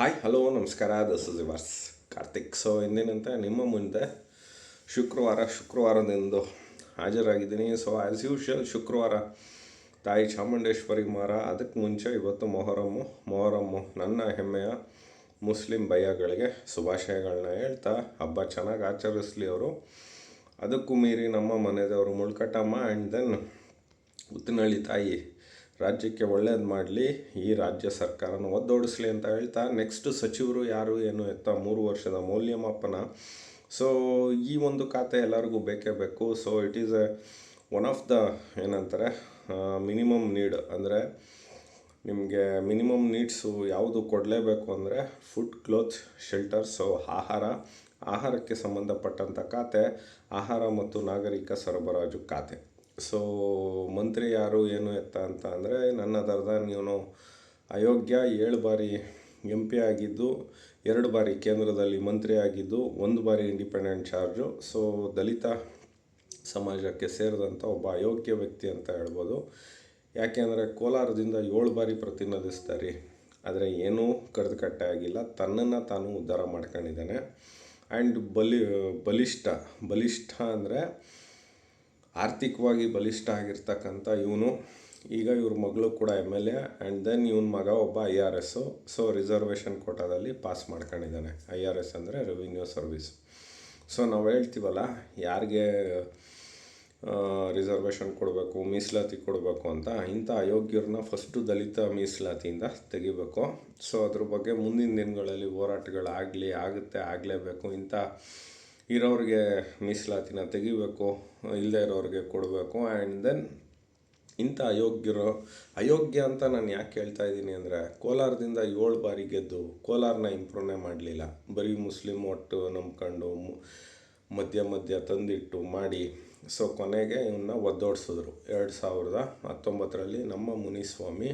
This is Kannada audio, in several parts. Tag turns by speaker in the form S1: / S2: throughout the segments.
S1: ಹಾಯ್ ಹಲೋ ನಮಸ್ಕಾರ. This is yours Karthik. So ಇಂದಿನಂತೆ ನಿಮ್ಮ ಮುಂದೆ ಶುಕ್ರವಾರದಂದು ಹಾಜರಾಗಿದ್ದೀನಿ. ಸೊ ಆ್ಯಸ್ ಯೂಶುವಲ್ ಶುಕ್ರವಾರ ತಾಯಿ ಚಾಮುಂಡೇಶ್ವರಿ ಮಾರ. ಅದಕ್ಕೆ ಮುಂಚೆ ಇವತ್ತು ಮೊಹರಮ್ಮು ನನ್ನ ಹೆಮ್ಮೆಯ ಮುಸ್ಲಿಂ ಭಯ್ಯಗಳಿಗೆ ಶುಭಾಶಯಗಳನ್ನ ಹೇಳ್ತಾ ಹಬ್ಬ ಚೆನ್ನಾಗಿ ಆಚರಿಸಲಿ ಅವರು. ಅದಕ್ಕೂ ಮೀರಿ ನಮ್ಮ ಮನೆಯವರು ಮುಳ್ಕಟ್ಟಮ್ಮ ಆ್ಯಂಡ್ ದೆನ್ ಉತ್ತನಹಳ್ಳಿ ತಾಯಿ ರಾಜ್ಯಕ್ಕೆ ಒಳ್ಳೇದು ಮಾಡಲಿ, ಈ ರಾಜ್ಯ ಸರ್ಕಾರನ ಒದ್ದೋಡಿಸ್ಲಿ ಅಂತ ಹೇಳ್ತಾ ನೆಕ್ಸ್ಟ್ ಸಚಿವರು ಯಾರು ಏನು ಎತ್ತ 3 ವರ್ಷದ ಮೌಲ್ಯಮಾಪನ. ಸೊ ಈ ಒಂದು ಖಾತೆ ಎಲ್ಲರಿಗೂ ಬೇಕೇ ಬೇಕು. So it is one of the ಏನಂತಾರೆ ಮಿನಿಮಮ್ ನೀಡ್. ಅಂದರೆ ನಿಮಗೆ ಮಿನಿಮಮ್ ನೀಡ್ಸು ಯಾವುದು ಕೊಡಲೇಬೇಕು ಅಂದರೆ ಫುಡ್, ಕ್ಲೋತ್, ಶೆಲ್ಟರ್. ಸೊ ಆಹಾರಕ್ಕೆ ಸಂಬಂಧಪಟ್ಟಂಥ ಖಾತೆ ಆಹಾರ ಮತ್ತು ನಾಗರಿಕ ಸರಬರಾಜು ಖಾತೆ. ಸೊ ಮಂತ್ರಿ ಯಾರು ಏನು ಎತ್ತ ಅಂತ ಅಂದರೆ ನನ್ನ ದರ್ದಾನ್ ಇವನು ಅಯೋಗ್ಯ. 7 ಬಾರಿ MP ಆಗಿದ್ದು, 2 ಬಾರಿ ಕೇಂದ್ರದಲ್ಲಿ ಮಂತ್ರಿ ಆಗಿದ್ದು, 1 ಬಾರಿ ಇಂಡಿಪೆಂಡೆಂಟ್ ಚಾರ್ಜು. ಸೊ ದಲಿತ ಸಮಾಜಕ್ಕೆ ಸೇರಿದಂಥ ಒಬ್ಬ ಅಯೋಗ್ಯ ವ್ಯಕ್ತಿ ಅಂತ ಹೇಳ್ಬೋದು. ಯಾಕೆಂದರೆ ಕೋಲಾರದಿಂದ 7 ಬಾರಿ ಪ್ರತಿನಿಧಿಸ್ತಾರೆ, ಆದರೆ ಏನೂ ಕಡ್ದುಕಟ್ಟೆ ಆಗಿಲ್ಲ. ತನ್ನನ್ನು ತಾನು ಉದ್ಧಾರ ಮಾಡ್ಕೊಂಡಿದ್ದಾನೆ. ಆ್ಯಂಡ್ ಬಲಿಷ್ಠ ಅಂದರೆ ಆರ್ಥಿಕವಾಗಿ ಬಲಿಷ್ಠ ಆಗಿರ್ತಕ್ಕಂಥ ಇವನು. ಈಗ ಇವ್ರ ಮಗಳು ಕೂಡ MLA ಆ್ಯಂಡ್ ದೆನ್ ಇವನ ಮಗ ಒಬ್ಬ IRS. ಸೊ ರಿಸರ್ವೇಷನ್ ಕೋಟಾದಲ್ಲಿ ಪಾಸ್ ಮಾಡ್ಕೊಂಡಿದ್ದಾನೆ. IRS ಅಂದರೆ ರೆವಿನ್ಯೂ ಸರ್ವಿಸ್. ಸೊ ನಾವು ಹೇಳ್ತೀವಲ್ಲ, ಯಾರಿಗೆ ರಿಸರ್ವೇಷನ್ ಕೊಡಬೇಕು, ಮೀಸಲಾತಿ ಕೊಡಬೇಕು ಅಂತ, ಇಂಥ ಅಯೋಗ್ಯರನ್ನ ಫಸ್ಟು ದಲಿತ ಮೀಸಲಾತಿಯಿಂದ ತೆಗಿಬೇಕು. ಸೊ ಅದ್ರ ಬಗ್ಗೆ ಮುಂದಿನ ದಿನಗಳಲ್ಲಿ ಆಗಲೇಬೇಕು. ಇಂಥ ಇರೋರಿಗೆ ಮೀಸಲಾತಿನ ತೆಗಿಬೇಕು, ಇಲ್ಲದೆ ಇರೋರಿಗೆ ಕೊಡಬೇಕು. ಆ್ಯಂಡ್ ದೆನ್ ಇಂಥ ಅಯೋಗ್ಯ ಅಂತ ನಾನು ಯಾಕೆ ಹೇಳ್ತಾ ಇದ್ದೀನಿ ಅಂದರೆ, ಕೋಲಾರದಿಂದ 7 ಬಾರಿ ಗೆದ್ದು ಕೋಲಾರನ ಇಂಪ್ರೂವ್ನೇ ಮಾಡಲಿಲ್ಲ. ಬರೀ ಮುಸ್ಲಿಂ ಒಟ್ಟು ನಂಬ್ಕೊಂಡು ಮಧ್ಯ ತಂದಿಟ್ಟು ಮಾಡಿ ಸೊ ಕೊನೆಗೆ ಇವನ್ನ ಒದ್ದೋಡಿಸಿದ್ರು. 2019ರಲ್ಲಿ ನಮ್ಮ ಮುನಿಸ್ವಾಮಿ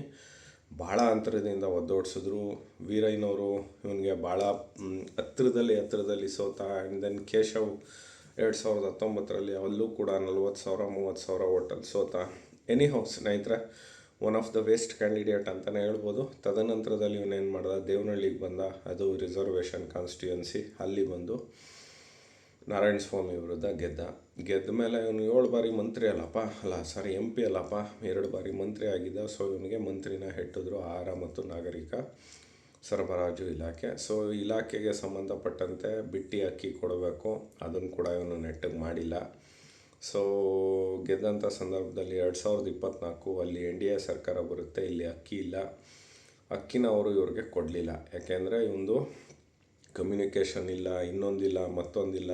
S1: ಭಾಳ ಅಂತರದಿಂದ ಒದ್ದೋಡಿಸಿದ್ರು. ವೀರಯ್ಯನವರು ಇವನಿಗೆ ಭಾಳ ಹತ್ತಿರದಲ್ಲಿ ಸೋತ. ಆ್ಯಂಡ್ ದೆನ್ ಕೇಶವ್ 2019ರಲ್ಲಿ ಅಲ್ಲೂ ಕೂಡ 40,000 30,000 ಓಟಲ್ಲಿ ಸೋತ. ಎನಿಹೌ ಸ್ನೇಹಿತರೆ, one of the waste candidate ಅಂತಲೇ ಹೇಳ್ಬೋದು. ತದನಂತರದಲ್ಲಿ ಇವನೇನು ಮಾಡ್ದ, ದೇವನಹಳ್ಳಿಗೆ ಬಂದ. ಅದು ರಿಸರ್ವೇಷನ್ ಕಾನ್ಸ್ಟಿಟ್ಯೂನ್ಸಿ. ಅಲ್ಲಿ ಬಂದು ನಾರಾಯಣ ಸ್ವಾಮಿ ವಿರುದ್ಧ ಗೆದ್ದ ಮೇಲೆ ಇವನು 7 ಬಾರಿ ಮಂತ್ರಿ MP ಅಲ್ಲಪ್ಪ, 2 ಬಾರಿ ಮಂತ್ರಿ ಆಗಿದ್ದ. ಸೊ ಇವನಿಗೆ ಮಂತ್ರಿನ ಹೆಟ್ಟಿದ್ರು ಆಹಾರ ಮತ್ತು ನಾಗರಿಕ ಸರಬರಾಜು ಇಲಾಖೆ. ಸೊ ಇಲಾಖೆಗೆ ಸಂಬಂಧಪಟ್ಟಂತೆ ಬಿಟ್ಟಿ ಅಕ್ಕಿ ಕೊಡಬೇಕು, ಅದನ್ನು ಕೂಡ ಇವನು ನೆಟ್ಟಿಗೆ ಮಾಡಿಲ್ಲ. ಸೊ ಗೆದ್ದಂಥ ಸಂದರ್ಭದಲ್ಲಿ 2024 ಅಲ್ಲಿ NDA ಸರ್ಕಾರ ಬರುತ್ತೆ. ಇಲ್ಲಿ ಅಕ್ಕಿ ಇಲ್ಲ. ಅಕ್ಕಿನ ಅವರು ಇವ್ರಿಗೆ ಕೊಡಲಿಲ್ಲ. ಯಾಕೆಂದರೆ ಇವನು ಕಮ್ಯುನಿಕೇಷನ್ ಇಲ್ಲ, ಇನ್ನೊಂದಿಲ್ಲ ಮತ್ತೊಂದಿಲ್ಲ.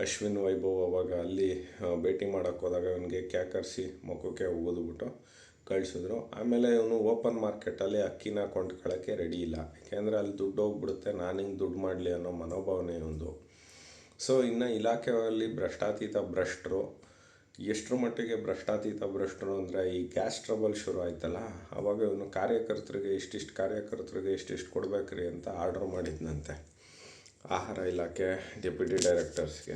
S1: ಅಶ್ವಿನ್ ವೈಭವ್ ಅವಾಗ ಅಲ್ಲಿ ಭೇಟಿ ಮಾಡೋಕ್ಕೆ ಹೋದಾಗ ಇವನಿಗೆ ಕ್ಯಾಕರಿಸಿ ಮುಖಕ್ಕೆ ಉಗಿದ್ಬಿಟ್ಟು ಕಳಿಸಿದ್ರು. ಆಮೇಲೆ ಇವನು ಓಪನ್ ಮಾರ್ಕೆಟಲ್ಲಿ ಅಕ್ಕಿನ ಕೊಂಡ್ಕೊಳ್ಳೋಕ್ಕೆ ರೆಡಿ ಇಲ್ಲ. ಯಾಕೆಂದರೆ ಅಲ್ಲಿ ದುಡ್ಡು ಹೋಗ್ಬಿಡುತ್ತೆ, ನಾನು ಹಿಂಗೆ ದುಡ್ಡು ಮಾಡಲಿ ಅನ್ನೋ ಮನೋಭಾವನೆ ಒಂದು. ಸೊ ಇನ್ನು ಇಲಾಖೆಯಲ್ಲಿ ಭ್ರಷ್ಟರು. ಎಷ್ಟರ ಮಟ್ಟಿಗೆ ಭ್ರಷ್ಟರು ಅಂದರೆ, ಈ ಗ್ಯಾಸ್ ಟ್ರಬಲ್ ಶುರು ಆಯ್ತಲ್ಲ, ಆವಾಗ ಇವನು ಕಾರ್ಯಕರ್ತರಿಗೆ ಇಷ್ಟಿಷ್ಟು ಕೊಡ್ಬೇಕ್ರಿ ಅಂತ ಆರ್ಡರ್ ಮಾಡಿದ್ನಂತೆ ಆಹಾರ ಇಲಾಖೆ ಡೆಪ್ಯೂಟಿ ಡೈರೆಕ್ಟರ್ಸ್ಗೆ.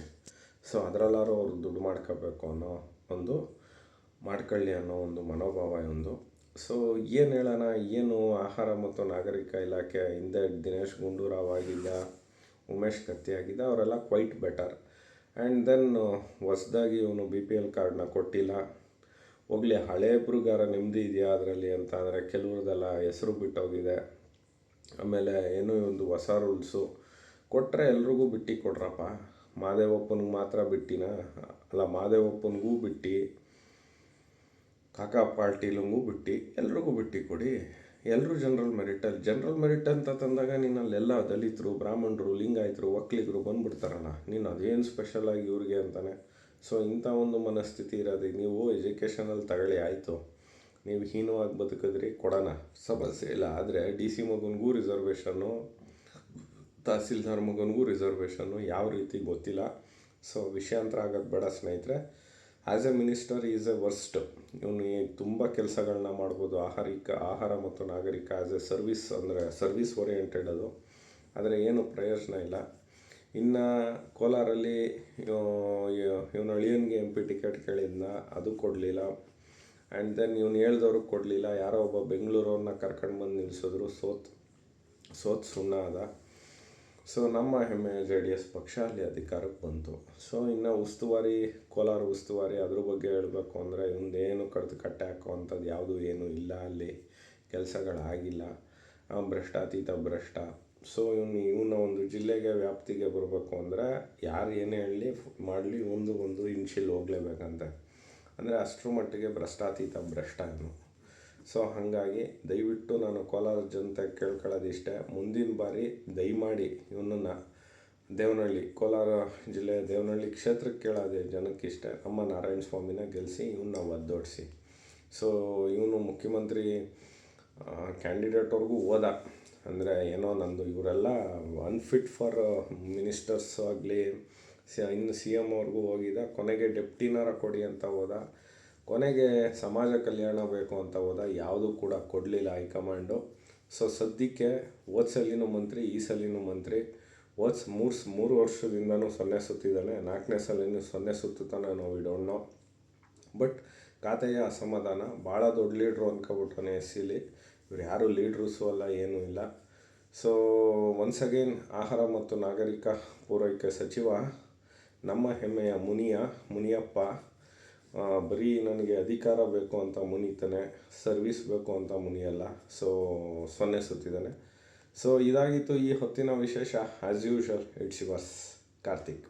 S1: ಸೊ ಅದರಲ್ಲಾರು ಅವ್ರು ದುಡ್ಡು ಮಾಡ್ಕೊಳ್ಳಿ ಅನ್ನೋ ಒಂದು ಮನೋಭಾವ ಒಂದು. ಸೊ ಏನು ಹೇಳೋಣ, ಏನು ಆಹಾರ ಮತ್ತು ನಾಗರಿಕ ಇಲಾಖೆ ಹಿಂದೆ ದಿನೇಶ್ ಗುಂಡೂರಾವ್ ಆಗಿದ್ದ, ಉಮೇಶ್ ಕತ್ತಿ ಆಗಿದ್ದ, ಅವರೆಲ್ಲ ಕ್ವೈಟ್ ಬೆಟರ್. ಆ್ಯಂಡ್ ದೆನ್ ಹೊಸ್ದಾಗಿ ಇವನು BPL ಕಾರ್ಡ್ನ ಕೊಟ್ಟಿಲ್ಲ. ಹೋಗಲಿ, ಹಳೇ ಬ್ರುಗಾರ ನೆಮ್ಮದಿ ಇದೆಯಾ ಅದರಲ್ಲಿ ಅಂತ ಅಂದರೆ ಕೆಲವ್ರದೆಲ್ಲ ಹೆಸರು ಬಿಟ್ಟೋಗಿದೆ. ಆಮೇಲೆ ಏನೋ ಒಂದು ಹೊಸ ರೂಲ್ಸು ಕೊಟ್ಟರೆ ಎಲ್ರಿಗೂ ಬಿಟ್ಟು ಕೊಡ್ರಪ್ಪ. ಮಾದೇವಪ್ಪನಿಗೆ ಮಾತ್ರ ಮಾದೇವಪ್ಪನಿಗೂ ಬಿಟ್ಟು, ಕಾಕಾ ಪಾಟೀಲಂಗೂ ಬಿಟ್ಟು, ಎಲ್ರಿಗೂ ಬಿಟ್ಟು ಕೊಡಿ. ಎಲ್ಲರೂ ಜನರಲ್ ಮೆರಿಟ್ ಅಂತ ತಂದಾಗ ನೀನಲ್ಲೆಲ್ಲ ದಲಿತರು, ಬ್ರಾಹ್ಮಣರು, ಲಿಂಗಾಯತರು, ಒಕ್ಕಲಿಗರು ಬಂದುಬಿಡ್ತಾರಲ್ಲ, ನೀನು ಅದೇನು ಸ್ಪೆಷಲಾಗಿ ಇವ್ರಿಗೆ ಅಂತಾನೆ. ಸೊ ಇಂಥ ಒಂದು ಮನಸ್ಥಿತಿ ಇರೋದು. ನೀವು ಎಜುಕೇಷನಲ್ಲಿ ತಗೊಳ್ಳಿ, ಆಯಿತು, ನೀವು ಹೀನವಾಗಿ ಬದುಕಿದ್ರಿ, ಕೊಡೋಣ, ಸಮಸ್ಯೆ ಇಲ್ಲ. ಆದರೆ DC ಮಗನಿಗೂ ರಿಸರ್ವೇಷನ್ನು, ತಹಸೀಲ್ದಾರ್ ಮಗನಿಗೂ ರಿಸರ್ವೇಷನ್ನು ಯಾವ ರೀತಿ ಗೊತ್ತಿಲ್ಲ. ಸೊ ವಿಷಯಾಂತರ ಆಗೋದು ಬೇಡ ಸ್ನೇಹಿತರೆ. As A minister is A worst. ಇವನು ತುಂಬ ಕೆಲಸಗಳನ್ನ ಮಾಡ್ಬೋದು. ಆಹಾರ ಮತ್ತು ನಾಗರಿಕ ಆ್ಯಸ್ ಎ ಸರ್ವಿಸ್, ಅಂದರೆ ಸರ್ವಿಸ್ ಓರಿಯೆಂಟೆಡ್ ಅದು. ಆದರೆ ಏನು ಪ್ರಯೋಜನ ಇಲ್ಲ. ಇನ್ನು ಕೋಲಾರಲ್ಲಿ ಇವನು ಅಳಿಯನಿಗೆ MP ಟಿಕೆಟ್ ಕೇಳಿದ್ನ, ಅದು ಕೊಡಲಿಲ್ಲ. ಆ್ಯಂಡ್ ದೆನ್ ಇವನು ಹೇಳ್ದವ್ರಿಗೆ ಕೊಡಲಿಲ್ಲ. ಯಾರೋ ಒಬ್ಬ ಬೆಂಗಳೂರವ್ರನ್ನ ಕರ್ಕೊಂಡು ಬಂದು ನಿಲ್ಲಿಸಿದ್ರು, ಸೋತ್ ಸುಣ್ಣ ಅದ. ಸೊ ನಮ್ಮ ಹೆಮ್ಮೆಯ JDS ಪಕ್ಷ ಅಲ್ಲಿ ಅಧಿಕಾರಕ್ಕೆ ಬಂತು. ಸೊ ಇನ್ನು ಉಸ್ತುವಾರಿ, ಕೋಲಾರ ಉಸ್ತುವಾರಿ, ಅದ್ರ ಬಗ್ಗೆ ಹೇಳಬೇಕು ಅಂದರೆ ಇವಂದೇನು ಕಡ್ದು ಕಟ್ಟೆ ಹಾಕೋವಂಥದ್ದು ಯಾವುದೂ ಏನೂ ಇಲ್ಲ. ಅಲ್ಲಿ ಕೆಲಸಗಳಾಗಿಲ್ಲ. ಭ್ರಷ್ಟಾತೀತ ಭ್ರಷ್ಟ. ಸೊ ಇವನ ಒಂದು ಜಿಲ್ಲೆಗೆ ವ್ಯಾಪ್ತಿಗೆ ಬರಬೇಕು ಅಂದರೆ ಯಾರು ಏನೇ ಹೇಳಲಿ ಮಾಡಲಿ ಒಂದು ಇಂಚಿಲ್ ಹೋಗಲೇಬೇಕಂತೆ. ಅಂದರೆ ಅಷ್ಟರ ಮಟ್ಟಿಗೆ ಭ್ರಷ್ಟಾತೀತ ಭ್ರಷ್ಟ ಇವನು. ಸೊ ಹಾಗಾಗಿ ದಯವಿಟ್ಟು ನಾನು ಕೋಲಾರ ಜನತೆ ಕೇಳ್ಕೊಳ್ಳೋದಿಷ್ಟೇ, ಮುಂದಿನ ಬಾರಿ ದಯಮಾಡಿ ಇವನನ್ನು ದೇವನಹಳ್ಳಿ, ಕೋಲಾರ ಜಿಲ್ಲೆಯ ದೇವನಹಳ್ಳಿ ಕ್ಷೇತ್ರಕ್ಕೆ ಕೇಳೋದೇ ಜನಕ್ಕಿಷ್ಟೇ, ನಮ್ಮ ನಾರಾಯಣ ಸ್ವಾಮಿನ ಗೆಲ್ಲಿಸಿ ಇವನ್ನ ಒದ್ದೋಡಿಸಿ. ಸೊ ಇವನು ಮುಖ್ಯಮಂತ್ರಿ ಕ್ಯಾಂಡಿಡೇಟ್ವರೆಗೂ ಹೋದ. ಅಂದರೆ ಏನೋ ನಂದು ಇವರೆಲ್ಲ ಅನ್ಫಿಟ್ ಫಾರ್ ಮಿನಿಸ್ಟರ್ಸ್ ಆಗಲಿ, ಇನ್ನು CM ಅವ್ರಿಗೂ ಹೋಗಿದ್ದ, ಕೊನೆಗೆ ಡೆಪ್ಟಿನಾರ ಕೊಡಿ ಅಂತ ಹೋದ, ಕೊನೆಗೆ ಸಮಾಜ ಕಲ್ಯಾಣ ಬೇಕು ಅಂತ ಹೋದ, ಯಾವುದೂ ಕೂಡ ಕೊಡಲಿಲ್ಲ ಹೈಕಮಾಂಡು. ಸೊ ಸದ್ಯಕ್ಕೆ ಹೋದ ಸಲಿನೂ ಮಂತ್ರಿ, ಈ ಸಲಿನೂ ಮಂತ್ರಿ. ಮೂರು ವರ್ಷದಿಂದನೂ 0 ಸುತ್ತಿದ್ದಾನೆ, 4ನೇ ಸಲಿನೂ 0 ಸುತ್ತುತ್ತಾನೆ, ನಾವು ಡೋಂಟ್ ನೋ. ಬಟ್ ಖಾತೆಯ ಅಸಮಾಧಾನ, ಭಾಳ ದೊಡ್ಡ ಲೀಡ್ರು ಅಂದ್ಕೊಬಿಟ್ಟಾನೆ SCಲಿ. ಇವ್ರು ಯಾರು ಲೀಡ್ರೂಸು ಅಲ್ಲ, ಏನೂ ಇಲ್ಲ. ಸೊ ಒನ್ಸ್ ಅಗೇನ್ ಆಹಾರ ಮತ್ತು ನಾಗರಿಕ ಪೂರೈಕೆ ಸಚಿವ ನಮ್ಮ ಹೆಮ್ಮೆಯ ಮುನಿಯಪ್ಪ ಬರೀ ನನಗೆ ಅಧಿಕಾರ ಬೇಕು ಅಂತ ಮುನಿತಾನೆ, ಸರ್ವಿಸ್ ಬೇಕು ಅಂತ ಮುನಿಯಲ್ಲ. ಸೊ 0 ಸುತ್ತಿದ್ದಾನೆ. ಸೊ ಇದಾಗಿತ್ತು ಈ ಹೊತ್ತಿನ ವಿಶೇಷ. As usual, it's yours Karthik.